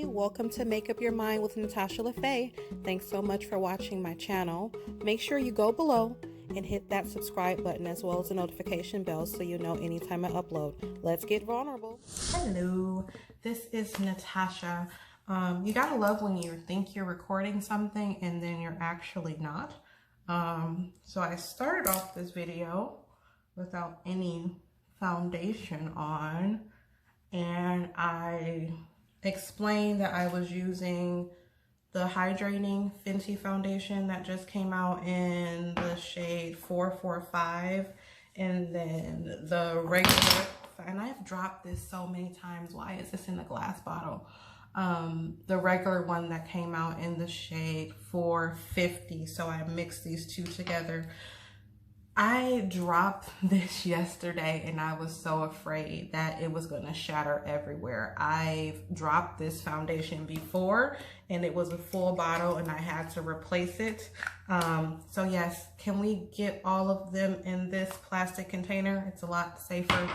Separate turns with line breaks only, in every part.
welcome to Make Up Your Mind with Natasha LaFay. Thanks so much for watching my channel. Make sure you go below and hit that subscribe button as well as the notification bell so you know anytime I upload. Let's get vulnerable. Hello, this is Natasha. You gotta love when you think you're recording something and then you're actually not. So I started off this video without any foundation on, and I explained that I was using the hydrating Fenty foundation that just came out in the shade 445, and then the regular, and I've dropped this so many times, why is this in the glass bottle? The regular one that came out in the shade 450. So I mixed these two together. I dropped this yesterday and I was so afraid that it was going to shatter everywhere. I've dropped this foundation before and it was a full bottle and I had to replace it. So yes, can we get all of them in this plastic container? It's a lot safer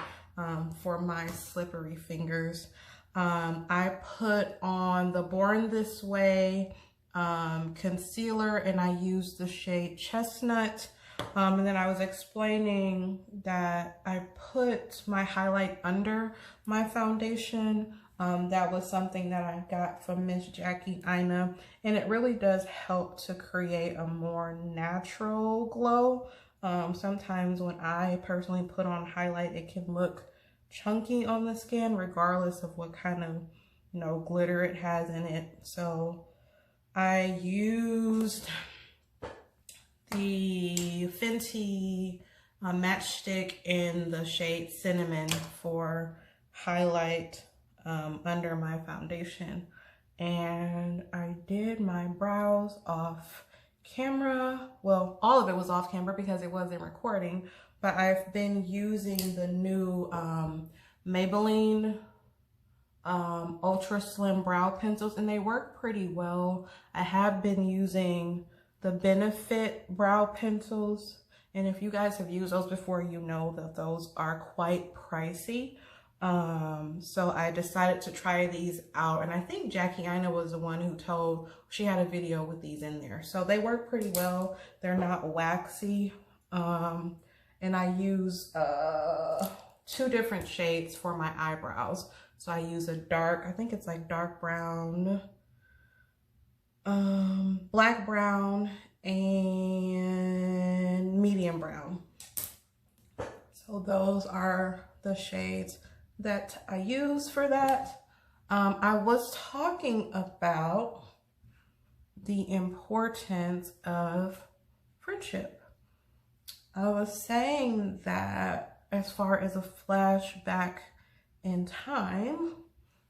for my slippery fingers. I put on the Born This Way concealer and I used the shade Chestnut. And then I was explaining that I put my highlight under my foundation. That was something that I got from Miss Jackie Ina, and it really does help to create a more natural glow. Sometimes when I personally put on highlight, it can look chunky on the skin regardless of what kind of, you know, glitter it has in it. So I used the Fenty Match Stick in the shade Cinnamon for highlight under my foundation, and I did my brows off camera. Well, all of it was off camera because it wasn't recording, but I've been using the new Maybelline Ultra Slim Brow Pencils, and they work pretty well. I have been using the Benefit brow pencils, and if you guys have used those before, you know that those are quite pricey. So I decided to try these out, and I think Jackie Ina was the one who told, she had a video with these in there. So they work pretty well. They're not waxy. And I use two different shades for my eyebrows. So I use a dark, I think it's like dark brown, black brown, and medium brown. So those are the shades that I use for that. I was talking about the importance of friendship. I was saying that as far as a flashback in time,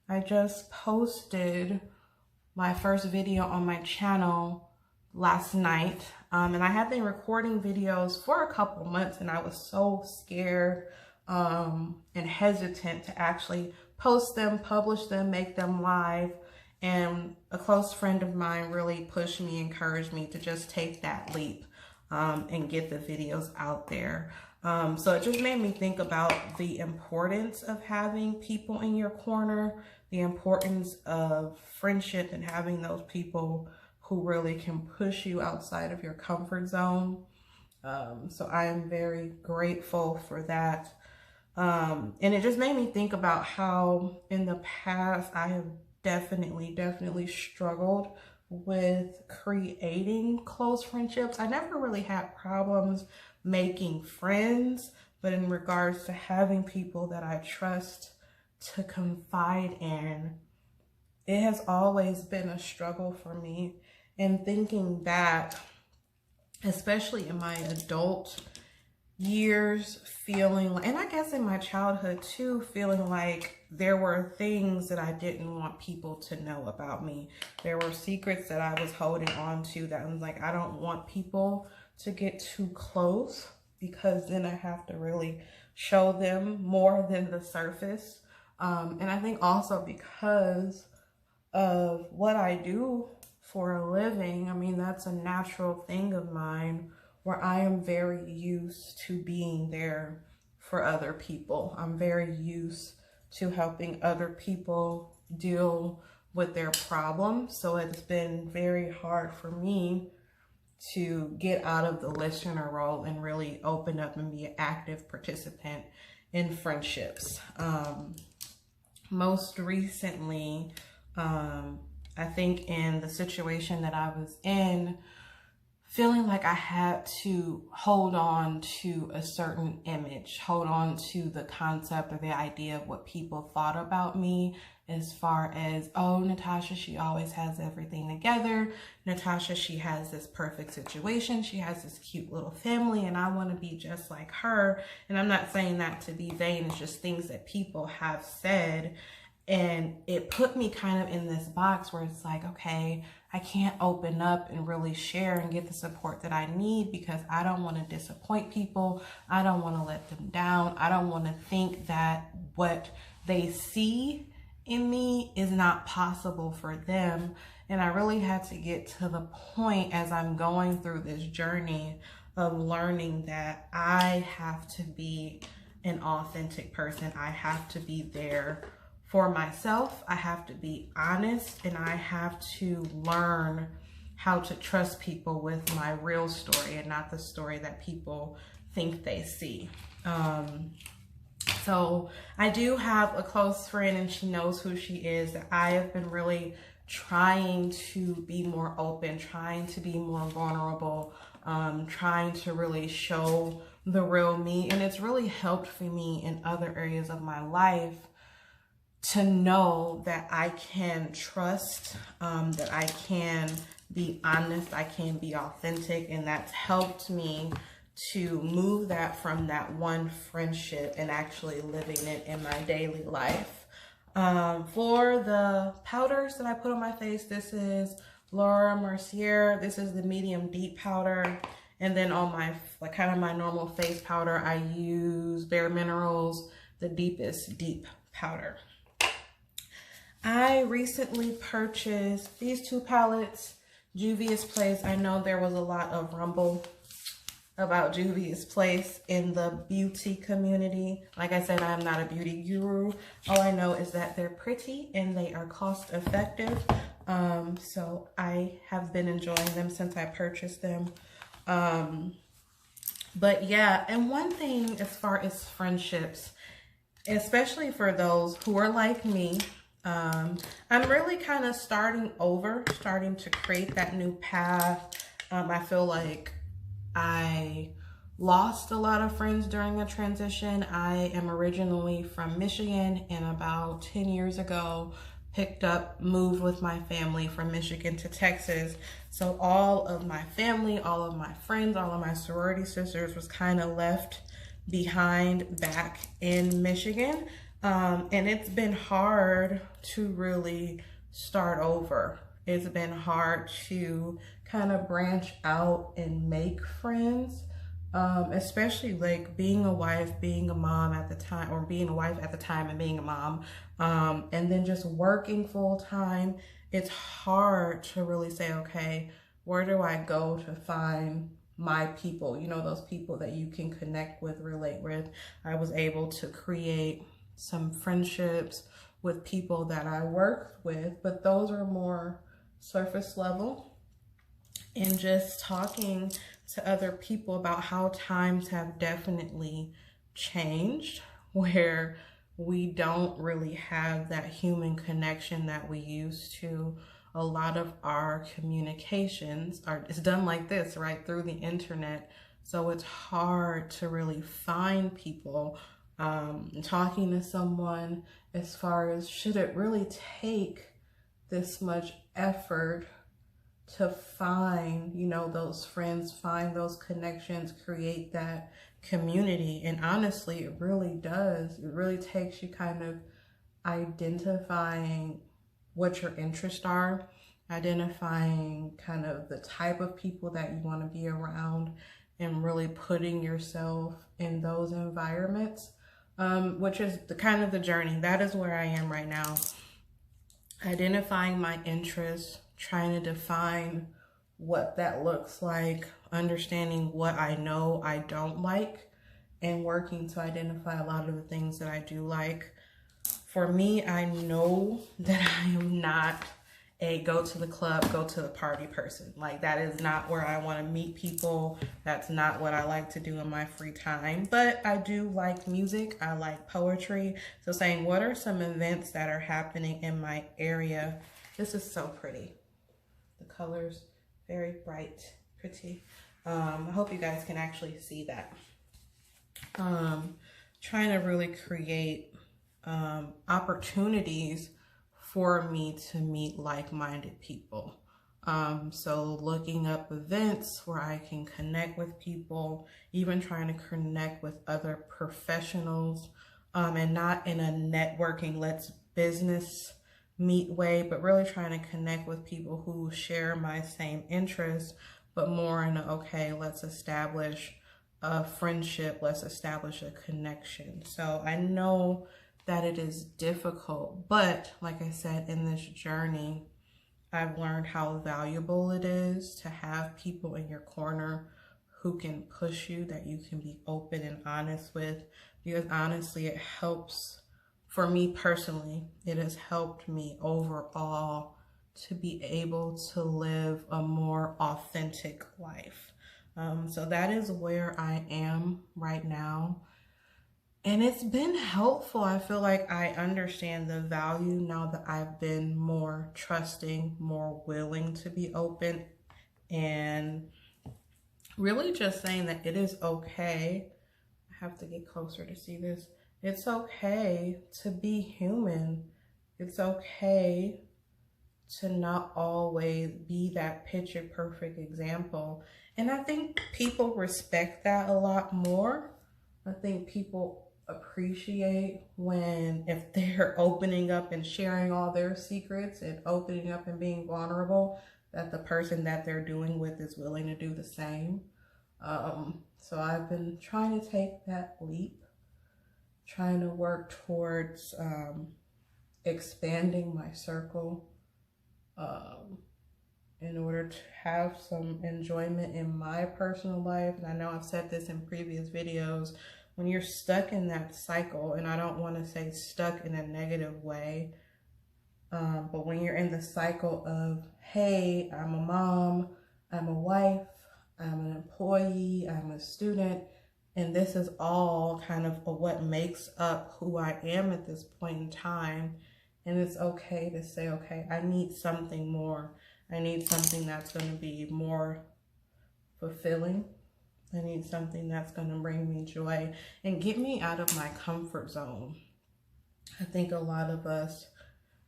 I just posted my first video on my channel last night, and I had been recording videos for a couple months, and I was so scared and hesitant to actually post them, publish them, make them live. And a close friend of mine really pushed me, encouraged me to just take that leap and get the videos out there. So it just made me think about the importance of having people in your corner, the importance of friendship and having those people who really can push you outside of your comfort zone. So I am very grateful for that. And it just made me think about how in the past I have definitely struggled with creating close friendships. I never really had problems making friends, but in regards to having people that I trust to confide in, it has always been a struggle for me. And thinking back, especially in my adult years, feeling like, and I guess in my childhood too, feeling like there were things that I didn't want people to know about me. There were secrets that I was holding on to that I was like, I don't want people to get too close because then I have to really show them more than the surface. And I think also because of what I do for a living, I mean, that's a natural thing of mine where I am very used to being there for other people. I'm very used to helping other people deal with their problems. So it's been very hard for me to get out of the listener role and really open up and be an active participant in friendships. Most recently, I think in the situation that I was in, feeling like I had to hold on to a certain image, hold on to the concept or the idea of what people thought about me, as far as, oh, Natasha, she always has everything together. Natasha, she has this perfect situation. She has this cute little family, and I want to be just like her. And I'm not saying that to be vain. It's just things that people have said. And it put me kind of in this box where it's like, okay, I can't open up and really share and get the support that I need because I don't want to disappoint people. I don't want to let them down. I don't want to think that what they see in me is not possible for them. And I really had to get to the point as I'm going through this journey of learning that I have to be an authentic person. I have to be there for myself. I have to be honest, and I have to learn how to trust people with my real story and not the story that people think they see. So I do have a close friend, and she knows who she is, that I have been really trying to be more open, trying to be more vulnerable, trying to really show the real me. And it's really helped for me in other areas of my life to know that I can trust, that I can be honest, I can be authentic, and that's helped me to move that from that one friendship and actually living it in my daily life. For the powders that I put on my face, this is Laura Mercier. This is the medium deep powder. And then on my, like kind of my normal face powder, I use Bare Minerals, the deepest deep powder. I recently purchased these two palettes, Juvia's Place. I know there was a lot of rumble about Juvia's Place in the beauty community. Like I said, I'm not a beauty guru. All I know is that they're pretty and they are cost effective. So I have been enjoying them since I purchased them. But yeah, and one thing as far as friendships, especially for those who are like me, I'm really kind of starting to create that new path. I feel like I lost a lot of friends during the transition. I am originally from Michigan, and about 10 years ago, moved with my family from Michigan to Texas. So all of my family, all of my friends, all of my sorority sisters was kind of left behind back in Michigan. And it's been hard to really start over. It's been hard to kind of branch out and make friends, especially like being a wife, being a mom at the time, or being a wife at the time and being a mom, and then just working full time. It's hard to really say, okay, where do I go to find my people? You know, those people that you can connect with, relate with. I was able to create some friendships with people that I work with, but those are more surface level. And just talking to other people about how times have definitely changed, where we don't really have that human connection that we used to. A lot of our communications it's done like this, right, through the internet. So it's hard to really find people. Talking to someone as far as, should it really take this much effort to find, you know, those friends, find those connections, create that community? And honestly, it really does. It really takes you kind of identifying what your interests are, identifying kind of the type of people that you want to be around, and really putting yourself in those environments, which is the kind of the journey. That is where I am right now. Identifying my interests, trying to define what that looks like, understanding what I know I don't like, and working to identify a lot of the things that I do like. for me, I know that I am not a go to the club, go to the party person. Like, that is not where I want to meet people. That's not what I like to do in my free time. But I do like music. I like poetry. So saying, what are some events that are happening in my area? This is so pretty. The colors, very bright, pretty. I hope you guys can actually see that. Trying to really create opportunities for me to meet like-minded people. So looking up events where I can connect with people, even trying to connect with other professionals, and not in a networking, let's business meet way, but really trying to connect with people who share my same interests, but more in a, okay, let's establish a friendship, let's establish a connection. So I know that it is difficult, but like I said, in this journey, I've learned how valuable it is to have people in your corner who can push you, that you can be open and honest with, because honestly, it helps. For me personally, it has helped me overall to be able to live a more authentic life. So that is where I am right now. And it's been helpful. I feel like I understand the value now that I've been more trusting, more willing to be open, and really just saying that it is okay. I have to get closer to see this. It's okay to be human. It's okay to not always be that picture perfect example. And I think people respect that a lot more. I think people appreciate when, if they're opening up and sharing all their secrets and opening up and being vulnerable, that the person that they're doing with is willing to do the same. So I've been trying to take that leap, trying to work towards expanding my circle in order to have some enjoyment in my personal life. And I know I've said this in previous videos, when you're stuck in that cycle, and I don't want to say stuck in a negative way, but when you're in the cycle of, hey, I'm a mom, I'm a wife, I'm an employee, I'm a student, and this is all kind of what makes up who I am at this point in time. And it's okay to say, okay, I need something more. I need something that's going to be more fulfilling. I need something that's going to bring me joy and get me out of my comfort zone. I think a lot of us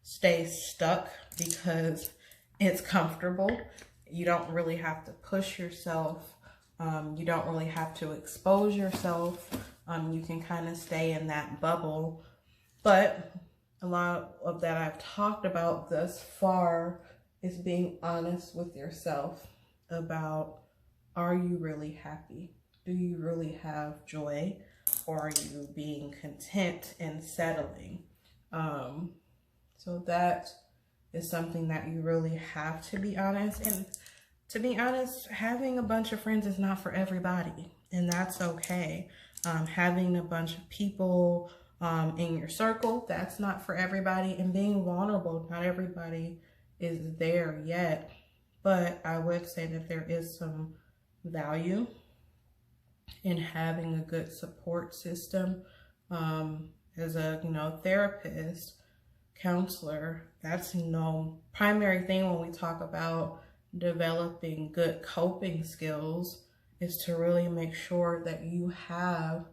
stay stuck because it's comfortable. You don't really have to push yourself. You don't really have to expose yourself. You can kind of stay in that bubble. But a lot of that I've talked about thus far is being honest with yourself about, are you really happy? Do you really have joy? Or are you being content and settling? So that is something that you really have to be honest. And to be honest, having a bunch of friends is not for everybody, and that's okay. Having a bunch of people in your circle, that's not for everybody. And being vulnerable, not everybody is there yet. But I would say that there is some value in having a good support system. As a therapist, counselor, that's primary thing when we talk about developing good coping skills, is to really make sure that you have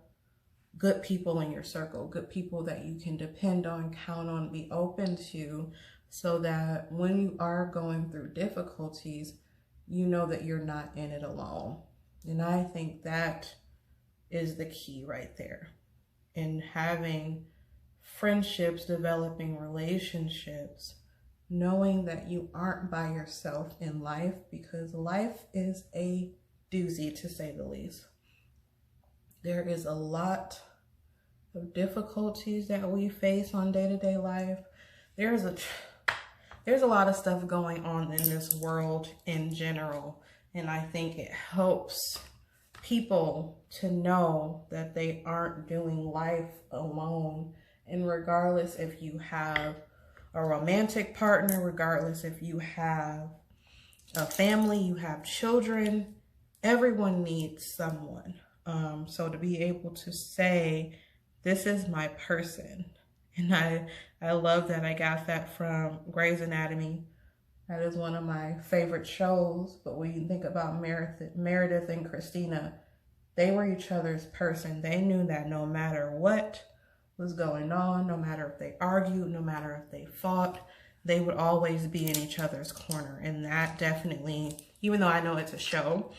good people in your circle, good people that you can depend on, count on, be open to, so that when you are going through difficulties, you know that you're not in it alone. And I think that is the key right there. In having friendships, developing relationships, knowing that you aren't by yourself in life, because life is a doozy, to say the least. There is a lot of difficulties that we face on day-to-day life. There's a lot of stuff going on in this world in general, and I think it helps people to know that they aren't doing life alone, And regardless if you have a romantic partner, regardless if you have a family, you have children, everyone needs someone. So to be able to say, this is my person. And I love that I got that from Grey's Anatomy. That is one of my favorite shows. But when you think about Meredith and Christina, they were each other's person. They knew that no matter what was going on, no matter if they argued, no matter if they fought, they would always be in each other's corner. And that definitely, even though I know it's a show,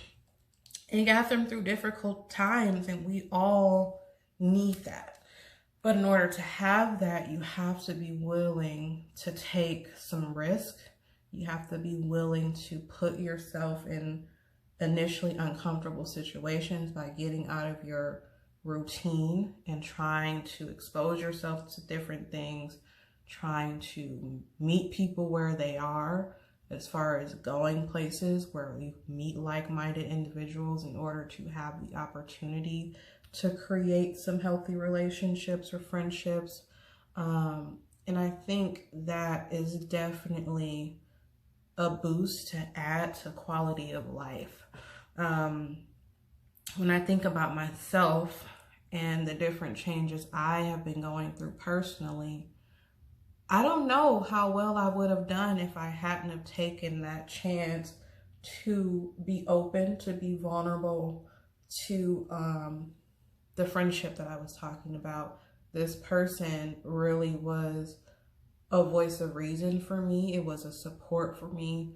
it got them through difficult times, and we all need that. But in order to have that, you have to be willing to take some risk. You have to be willing to put yourself in initially uncomfortable situations by getting out of your routine and trying to expose yourself to different things, trying to meet people where they are, as far as going places where you meet like-minded individuals in order to have the opportunity to create some healthy relationships or friendships. And I think that is definitely a boost to add to quality of life. When I think about myself and the different changes I have been going through personally, I don't know how well I would have done if I hadn't have taken that chance to be open, to be vulnerable, to the friendship that I was talking about. This person really was a voice of reason for me. It was a support for me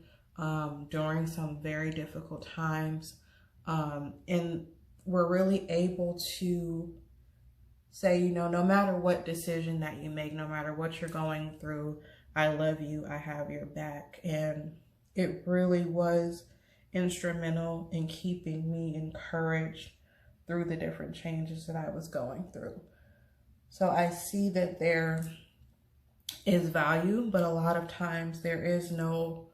during some very difficult times. And we're really able to say, you know, no matter what decision that you make, no matter what you're going through, I love you, I have your back. And it really was instrumental in keeping me encouraged through the different changes that I was going through. So I see that there is value, but a lot of times there is no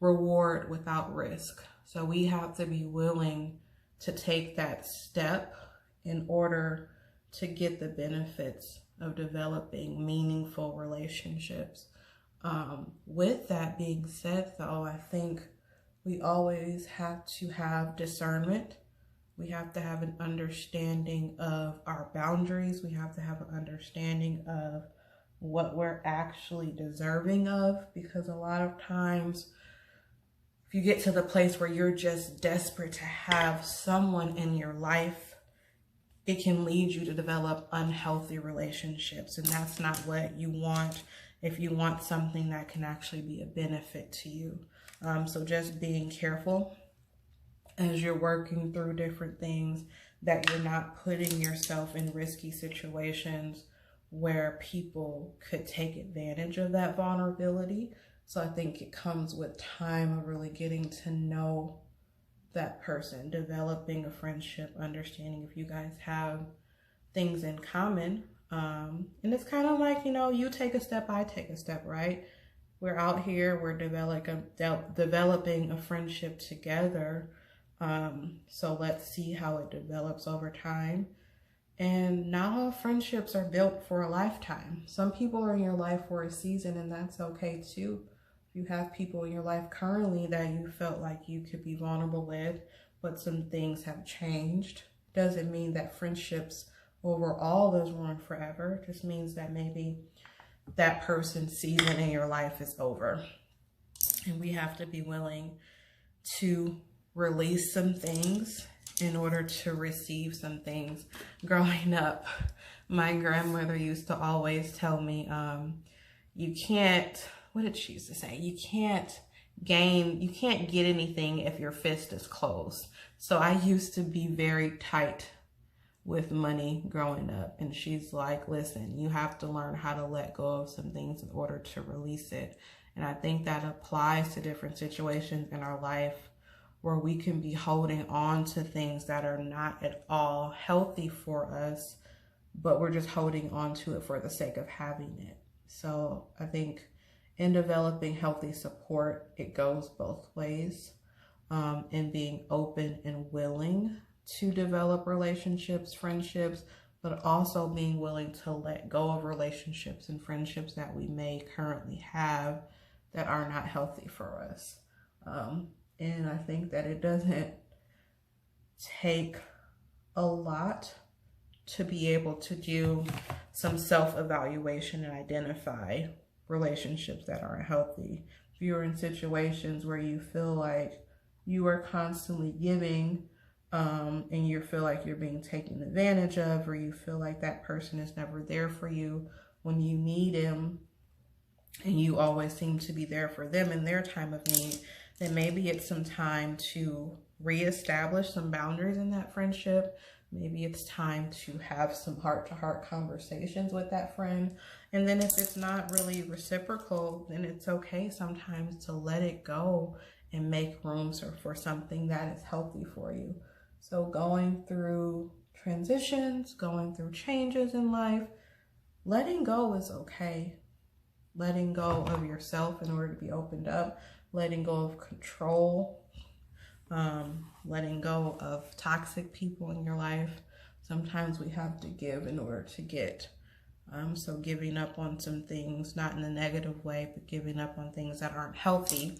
reward without risk. So we have to be willing to take that step in order to get the benefits of developing meaningful relationships. With that being said, though, I think we always have to have discernment. We have to have an understanding of our boundaries. We have to have an understanding of what we're actually deserving of, because a lot of times if you get to the place where you're just desperate to have someone in your life, it can lead you to develop unhealthy relationships. And that's not what you want if you want something that can actually be a benefit to you. So just being careful as you're working through different things, that you're not putting yourself in risky situations where people could take advantage of that vulnerability. So I think it comes with time of really getting to know that person, developing a friendship, understanding if you guys have things in common. And it's kind of like, you know, you take a step, I take a step, right? We're out here, we're developing a friendship together. So let's see how it develops over time. And not all friendships are built for a lifetime. Some people are in your life for a season, and that's okay too. You have people in your life currently that you felt like you could be vulnerable with, but some things have changed. Doesn't mean that friendships overall is ruined forever. It just means that maybe that person's season in your life is over. And we have to be willing to release some things in order to receive some things. Growing up, my grandmother used to always tell me, you can't, what did she used to say? You can't get anything if your fist is closed. So I used to be very tight with money growing up. And she's like, listen, you have to learn how to let go of some things in order to release it. And I think that applies to different situations in our life where we can be holding on to things that are not at all healthy for us, but we're just holding on to it for the sake of having it. So I think in developing healthy support, it goes both ways, in being open and willing to develop relationships, friendships, but also being willing to let go of relationships and friendships that we may currently have that are not healthy for us. And I think that it doesn't take a lot to be able to do some self-evaluation and identify relationships that aren't healthy. If you're in situations where you feel like you are constantly giving, and you feel like you're being taken advantage of, or you feel like that person is never there for you when you need him, and you always seem to be there for them in their time of need, then maybe it's some time to reestablish some boundaries in that friendship. Maybe it's time to have some heart-to-heart conversations with that friend. And then if it's not really reciprocal, then it's okay sometimes to let it go and make room for something that is healthy for you. So going through transitions, going through changes in life, letting go is okay. Letting go of yourself in order to be opened up, letting go of control, letting go of toxic people in your life. Sometimes we have to give in order to get. So giving up on some things, not in a negative way, but giving up on things that aren't healthy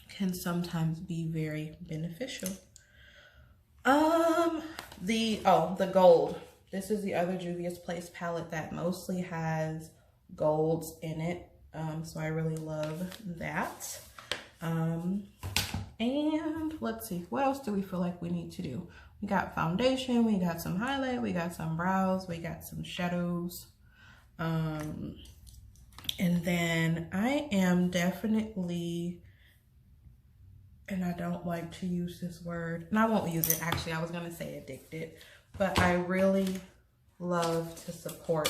can sometimes be very beneficial. The gold. This is the other Juvia's Place palette that mostly has golds in it. So I really love that. And let's see, what else do we feel like we need to do? We got foundation, we got some highlight, we got some brows, we got some shadows. And then I am definitely, and I don't like to use this word, and I won't use it actually, I was gonna say addicted, but I really love to support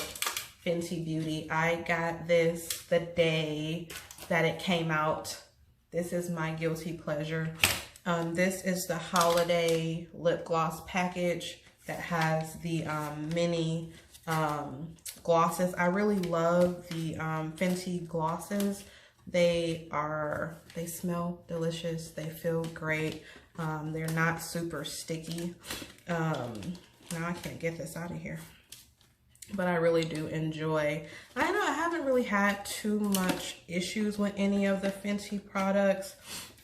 Fenty Beauty. I got this the day that it came out. This is my guilty pleasure. This is the holiday lip gloss package that has the mini glosses. I really love the Fenty glosses. They smell delicious. They feel great. They're not super sticky. Now I can't get this out of here. But I really do enjoy. I know I haven't really had too much issues with any of the Fenty products.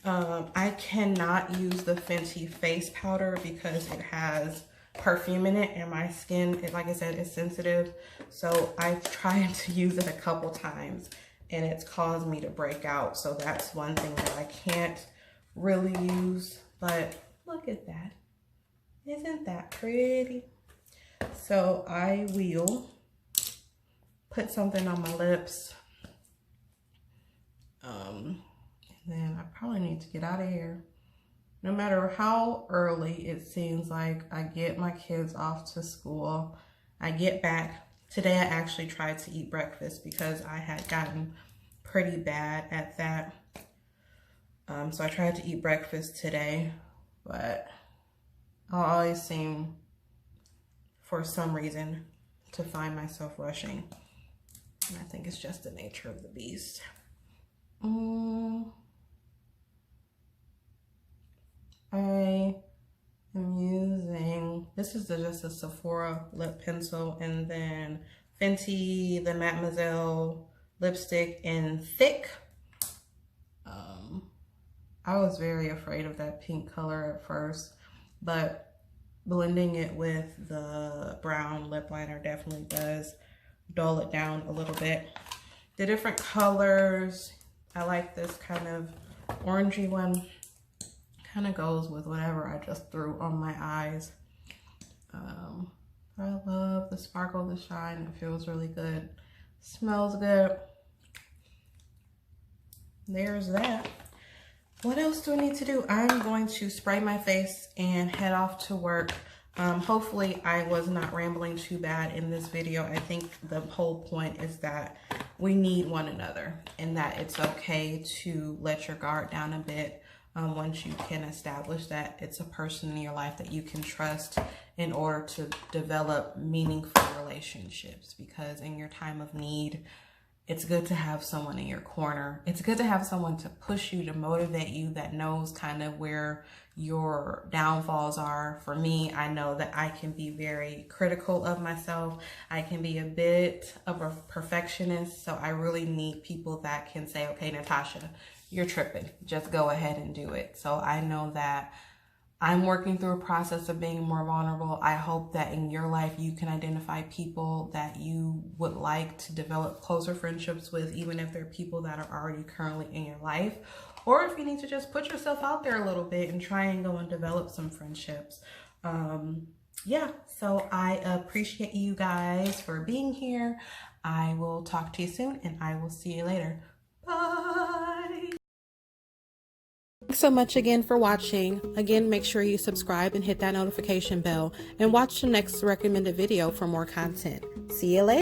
I cannot use the Fenty face powder because it has perfume in it, and my skin, like I said, is sensitive. So I've tried to use it a couple times and it's caused me to break out. So that's one thing that I can't really use. But look at that. Isn't that pretty? So I will put something on my lips. And then I probably need to get out of here. No matter how early it seems like I get my kids off to school, I get back. Today I actually tried to eat breakfast because I had gotten pretty bad at that. So I tried to eat breakfast today, but I always seem, for some reason, to find myself rushing. And I think it's just the nature of the beast. I am using, this is just a Sephora lip pencil, and then Fenty, the Mademoiselle lipstick in Thick. I was very afraid of that pink color at first, but blending it with the brown lip liner definitely does dull it down a little bit. The different colors, I like this kind of orangey one. Kind of goes with whatever I just threw on my eyes. I love the sparkle, the shine. It feels really good. Smells good. There's that. What else do I need to do? I'm going to spray my face and head off to work. Hopefully I was not rambling too bad in this video. I think the whole point is that we need one another and that it's okay to let your guard down a bit once you can establish that it's a person in your life that you can trust in order to develop meaningful relationships, because in your time of need, It's good to have someone in your corner. It's good to have someone to push you, to motivate you, that knows kind of where your downfalls are. For me, I know that I can be very critical of myself. I can be a bit of a perfectionist. So I really need people that can say, okay, Natasha, you're tripping. Just go ahead and do it. So I know that I'm working through a process of being more vulnerable. I hope that in your life you can identify people that you would like to develop closer friendships with, even if they're people that are already currently in your life. Or if you need to just put yourself out there a little bit and try and go and develop some friendships. Yeah, so I appreciate you guys for being here. I will talk to you soon, and I will see you later. Bye. Thanks so much again for watching. Again, make sure you subscribe and hit that notification bell, and watch the next recommended video for more content. See you later.